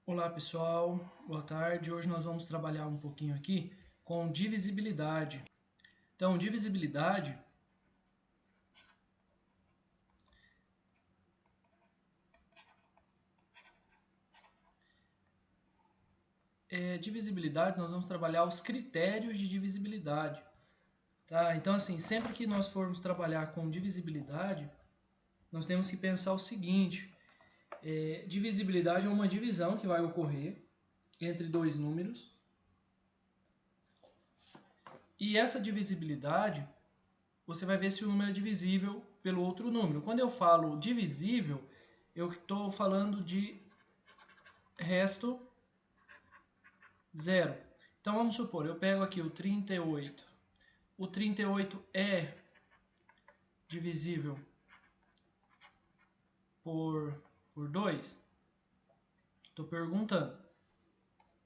Olá pessoal, boa tarde. Hoje nós vamos trabalhar um pouquinho aqui com divisibilidade. Então, divisibilidade nós vamos trabalhar os critérios de divisibilidade. Tá? Então, assim, sempre que nós formos trabalhar com divisibilidade, nós temos que pensar o seguinte: divisibilidade é uma divisão que vai ocorrer entre dois números. E essa divisibilidade, você vai ver se o número é divisível pelo outro número. Quando eu falo divisível, eu estou falando de resto zero. Então vamos supor, eu pego aqui o 38. O 38 é divisível por 2? Estou perguntando.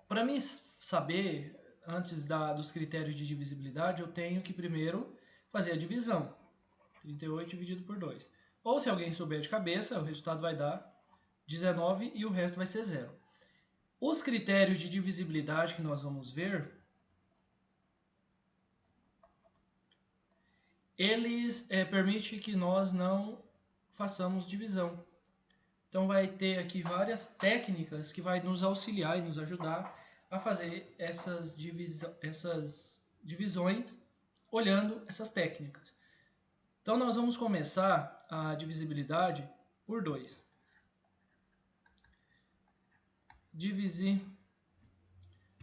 Para mim saber, antes dos critérios de divisibilidade, eu tenho que primeiro fazer a divisão. 38 dividido por 2. Ou se alguém souber de cabeça, o resultado vai dar 19 e o resto vai ser zero. Os critérios de divisibilidade que nós vamos ver, eles permitem que nós não façamos divisão. Então vai ter aqui várias técnicas que vai nos auxiliar e nos ajudar a fazer essas divisões olhando essas técnicas. Então nós vamos começar a divisibilidade por 2. Divisir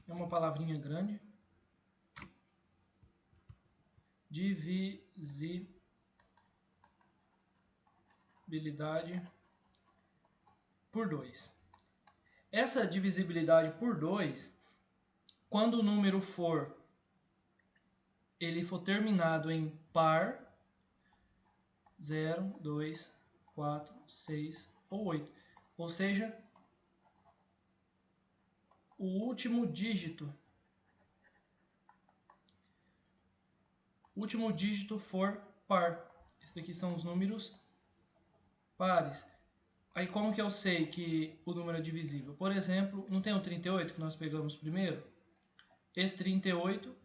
é uma palavrinha grande. Divisibilidade por 2. Essa divisibilidade por 2, quando o número for terminado em par, 0, 2, 4, 6 ou 8. Ou seja, o último dígito for par. Esses daqui são os números pares. Aí como que eu sei que o número é divisível? Por exemplo, não tem o 38 que nós pegamos primeiro? Esse 38,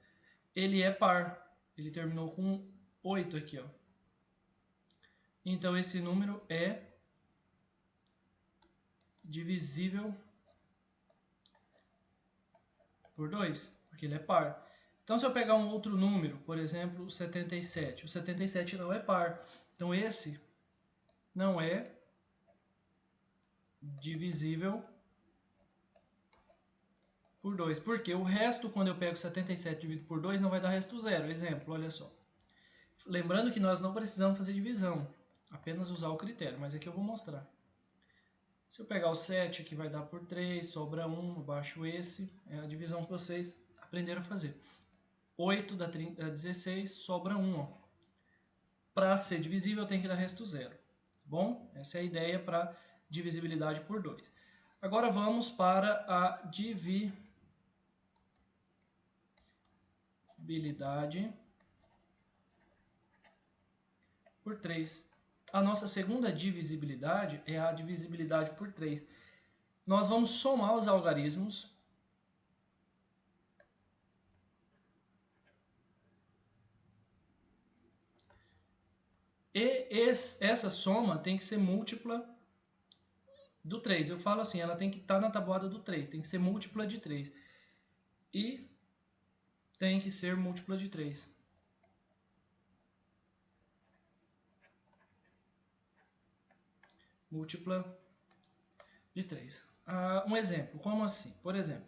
ele é par. Ele terminou com 8 aqui, ó. Então esse número é divisível por 2, porque ele é par. Então se eu pegar um outro número, por exemplo, o 77, o 77 não é par. Então esse não é divisível por 2. Porque o resto, quando eu pego 77 dividido por 2, não vai dar resto zero. Exemplo, olha só. Lembrando que nós não precisamos fazer divisão, apenas usar o critério, mas aqui eu vou mostrar. Se eu pegar o 7, aqui vai dar por 3, sobra 1, abaixo esse, é a divisão que vocês aprenderam a fazer. 8 dá 16, sobra 1. Para ser divisível, tem que dar resto zero. Bom, essa é a ideia para divisibilidade por 2. Agora vamos para a divisibilidade por 3. A nossa segunda divisibilidade é a divisibilidade por 3. Nós vamos somar os algarismos e essa soma tem que ser múltipla do 3. Eu falo assim, ela tem que estar na tabuada do 3, tem que ser múltipla de 3. E tem que ser múltipla de 3. Múltipla de 3. Um exemplo, como assim? Por exemplo,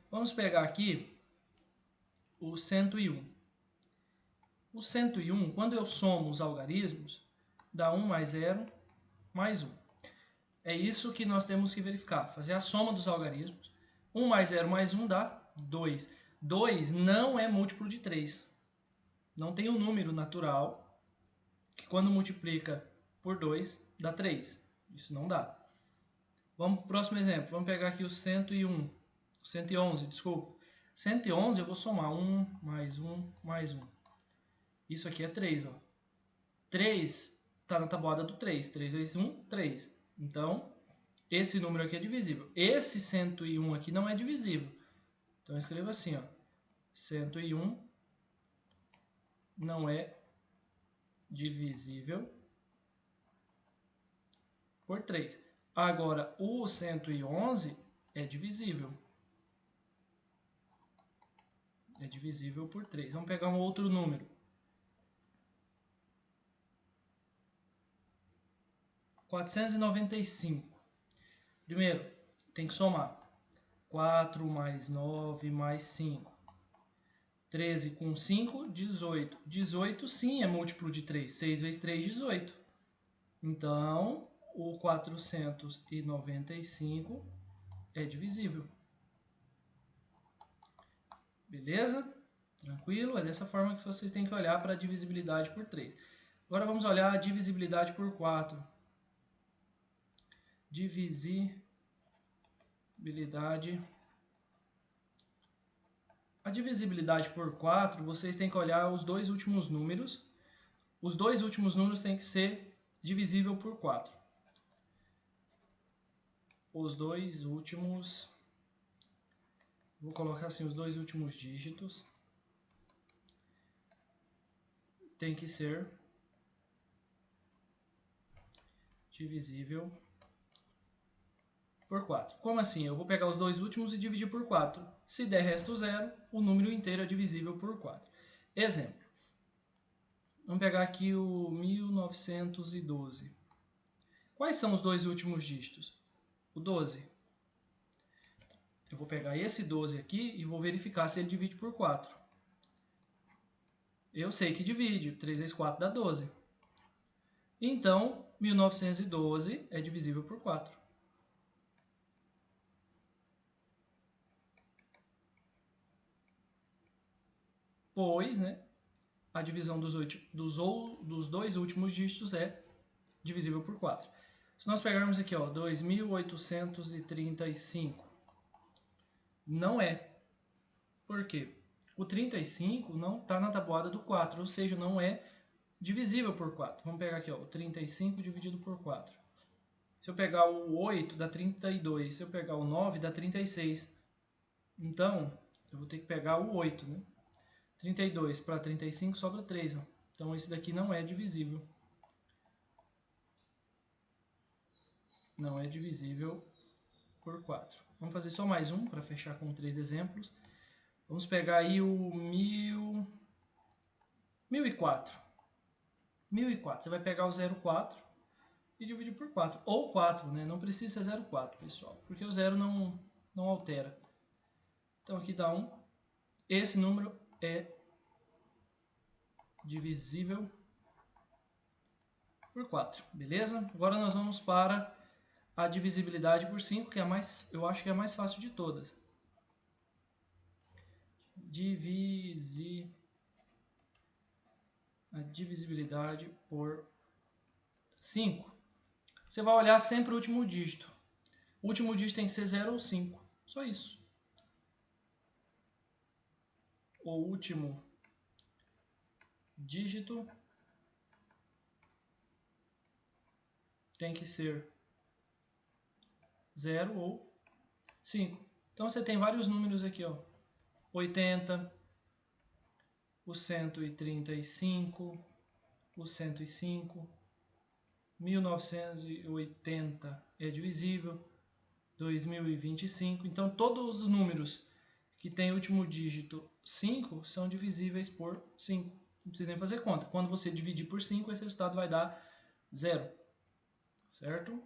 vamos pegar aqui o 101. O 101, quando eu somo os algarismos, dá 1 mais 0 mais 1. É isso que nós temos que verificar, fazer a soma dos algarismos. 1 mais 0 mais 1 dá 2. 2 não é múltiplo de 3. Não tem um número natural que quando multiplica por 2 dá 3. Isso não dá. Vamos para o próximo exemplo. Vamos pegar aqui o 101. 111, desculpa. 111 eu vou somar 1 mais 1 mais 1. Isso aqui é 3, ó. 3 está na tabuada do 3. 3 vezes 1, 3. Então, esse número aqui é divisível. Esse 101 aqui não é divisível. Então eu escrevo assim, ó, 101 não é divisível por 3. Agora, o 111 é divisível. É divisível por 3. Vamos pegar um outro número. 495. Primeiro, tem que somar. 4 mais 9 mais 5. 13 com 5, 18. 18 sim é múltiplo de 3. 6 vezes 3, 18. Então, o 495 é divisível. Beleza? Tranquilo? É dessa forma que vocês têm que olhar para a divisibilidade por 3. Agora vamos olhar a divisibilidade por 4. A divisibilidade por 4, vocês têm que olhar os dois últimos números. Os dois últimos números têm que ser divisível por 4. Os dois últimos... Vou colocar assim, os dois últimos dígitos tem que ser divisível por 4. Como assim? Eu vou pegar os dois últimos e dividir por 4. Se der resto zero, o número inteiro é divisível por 4. Exemplo. Vamos pegar aqui o 1912. Quais são os dois últimos dígitos? O 12. Eu vou pegar esse 12 aqui e vou verificar se ele divide por 4. Eu sei que divide. 3 vezes 4 dá 12. Então, 1912 é divisível por 4. Pois, né, a divisão dos dois últimos dígitos é divisível por 4. Se nós pegarmos aqui, ó, 2835, não é. Por quê? O 35 não está na tabuada do 4, ou seja, não é divisível por 4. Vamos pegar aqui, ó, o 35 dividido por 4. Se eu pegar o 8, dá 32. Se eu pegar o 9, dá 36. Então, eu vou ter que pegar o 8, né? 32 para 35 sobra 3. Ó. Então, esse daqui não é divisível. Não é divisível por 4. Vamos fazer só mais um para fechar com 3 exemplos. Vamos pegar aí o 1004. 1004. Você vai pegar o 04 e dividir por 4. Ou 4, né? Não precisa ser 04, pessoal. Porque o 0 não altera. Então, aqui dá 1. Esse número é divisível por 4, beleza? Agora nós vamos para a divisibilidade por 5, que é eu acho que é a mais fácil de todas. A divisibilidade por 5. Você vai olhar sempre o último dígito. O último dígito tem que ser 0 ou 5. Só isso. O último dígito tem que ser 0 ou 5. Então você tem vários números aqui, ó. 80, o 135, o 105, 1980 é divisível, 2025. Então todos os números que tem último dígito 5 são divisíveis por 5. Não precisa nem fazer conta. Quando você dividir por 5, esse resultado vai dar 0. Certo?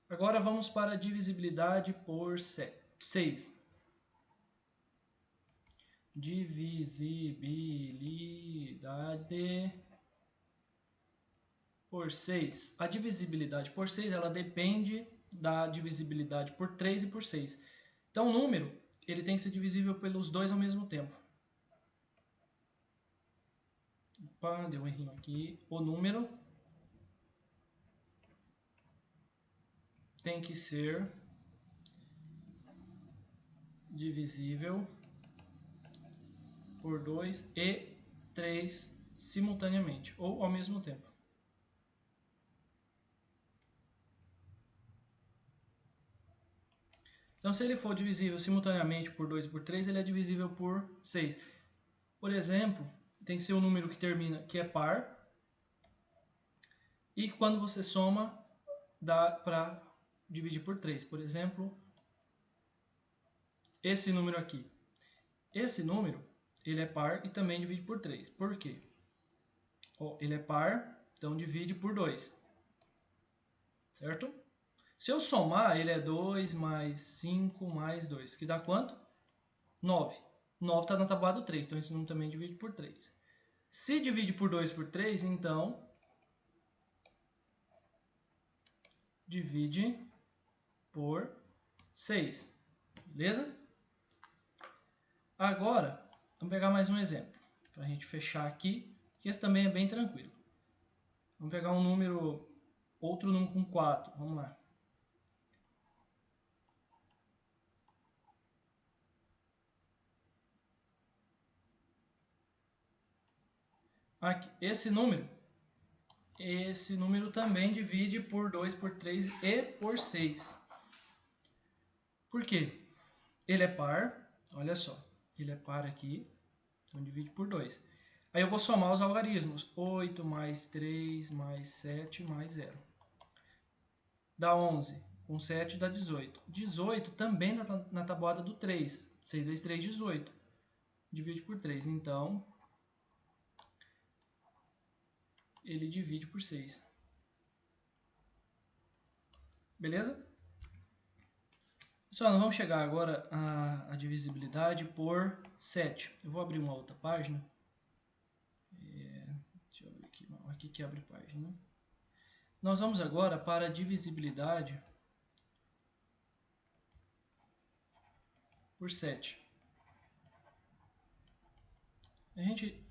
Agora vamos para a divisibilidade por 6. Divisibilidade por 6. A divisibilidade por 6 ela depende da divisibilidade por 3 e por 6. Então o número ele tem que ser divisível pelos dois ao mesmo tempo. Opa, deu um errinho aqui. O número tem que ser divisível por 2 e 3 simultaneamente, ou ao mesmo tempo. Então, se ele for divisível simultaneamente por 2 e por 3, ele é divisível por 6. Por exemplo, tem que ser um número que termina, que é par, e quando você soma, dá para dividir por 3. Por exemplo, esse número aqui. Esse número, ele é par e também divide por 3. Por quê? Ele é par, então divide por 2. Certo? Se eu somar, ele é 2 mais 5 mais 2, que dá quanto? 9. 9 está na tabuada do 3, então esse número também divide por 3. Se divide por 2 por 3, então divide por 6. Beleza? Agora, vamos pegar mais um exemplo, para a gente fechar aqui, que esse também é bem tranquilo. Vamos pegar um número, outro número com 4, vamos lá. Aqui, esse número também divide por 2, por 3 e por 6. Por quê? Ele é par, olha só, ele é par aqui, então divide por 2. Aí eu vou somar os algarismos, 8 mais 3 mais 7 mais 0. Dá 11, com 7 dá 18. 18 também na tabuada do 3, 6 vezes 3, 18. Divide por 3, então ele divide por 6. Beleza? Pessoal, nós vamos chegar agora à divisibilidade por 7. Eu vou abrir uma outra página. Deixa eu abrir aqui. Não, aqui que abre página. Nós vamos agora para a divisibilidade por 7. A gente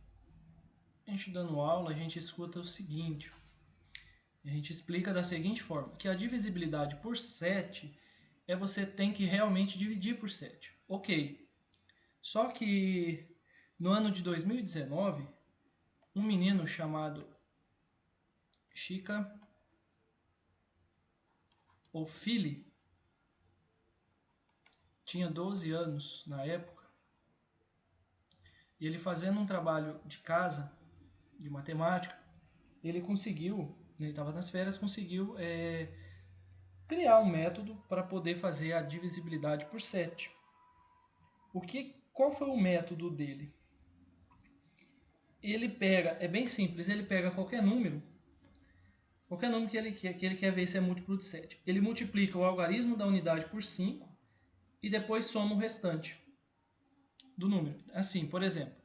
dando aula, a gente escuta o seguinte. A gente explica da seguinte forma, que a divisibilidade por 7 é você tem que realmente dividir por 7. Ok. Só que no ano de 2019, um menino chamado Chica Ofili tinha 12 anos na época, e ele fazendo um trabalho de casa, de matemática, ele conseguiu, ele estava nas férias, conseguiu criar um método para poder fazer a divisibilidade por 7. Qual foi o método dele? Ele pega, é bem simples, ele pega qualquer número que ele quer ver se é múltiplo de 7. Ele multiplica o algarismo da unidade por 5 e depois soma o restante do número. Assim, por exemplo,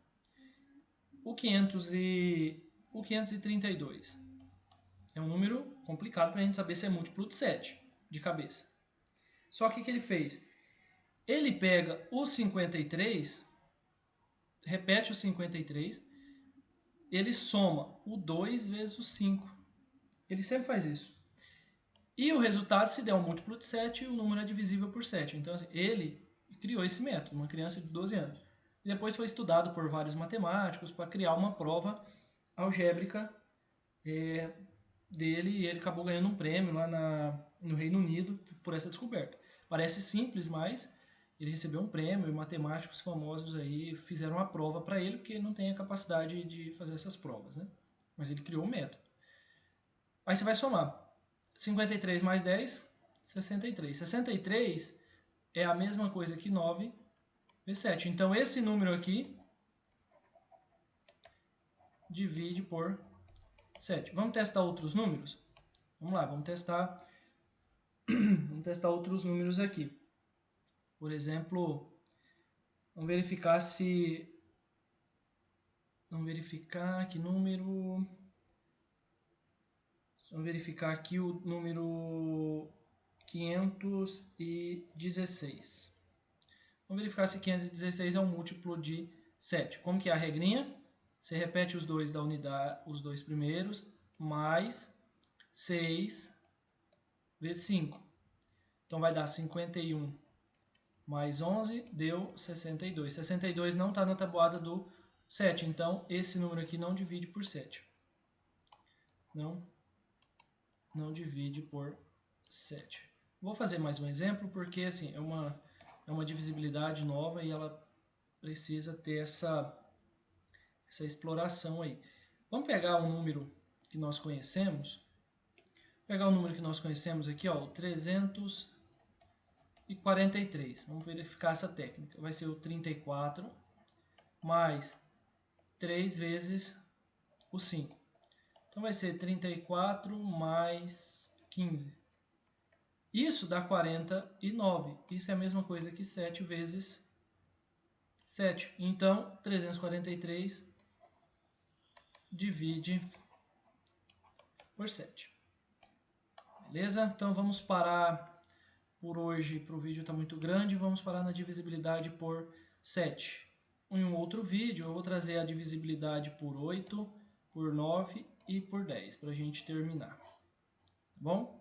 o 532 é um número complicado para a gente saber se é múltiplo de 7, de cabeça. Só que o que ele fez? Ele pega o 53, repete o 53, ele soma o 2 vezes o 5. Ele sempre faz isso. E o resultado, se der um múltiplo de 7, o número é divisível por 7. Então, assim, ele criou esse método, uma criança de 12 anos. E depois foi estudado por vários matemáticos para criar uma prova algébrica dele, e ele acabou ganhando um prêmio lá no Reino Unido por essa descoberta. Parece simples, mas ele recebeu um prêmio e matemáticos famosos aí fizeram uma prova para ele, porque ele não tem a capacidade de fazer essas provas, né? Mas ele criou um método. Aí você vai somar 53 mais 10, 63. 63 é a mesma coisa que 9 vezes 7. Então esse número aqui divide por 7. Vamos testar outros números? Vamos lá, vamos testar outros números aqui. Por exemplo, vamos verificar que número... Vamos verificar aqui o número 516. Vamos verificar se 516 é um múltiplo de 7. Como que é a regrinha? Você repete os dois da unidade, os dois primeiros, mais 6 vezes 5. Então vai dar 51 mais 11, deu 62. 62 não está na tabuada do 7, então esse número aqui não divide por 7. Não divide por 7. Vou fazer mais um exemplo porque assim, é uma divisibilidade nova e ela precisa ter essa exploração aí. Vamos pegar um número que nós conhecemos. Pegar o número que nós conhecemos aqui, ó, o 343. Vamos verificar essa técnica. Vai ser o 34 mais 3 vezes o 5. Então vai ser 34 mais 15. Isso dá 49. Isso é a mesma coisa que 7 vezes 7. Então, 343 divide por 7. Beleza? Então vamos parar por hoje, para o vídeo está muito grande, vamos parar na divisibilidade por 7. Em um outro vídeo eu vou trazer a divisibilidade por 8, por 9 e por 10, para a gente terminar. Tá bom?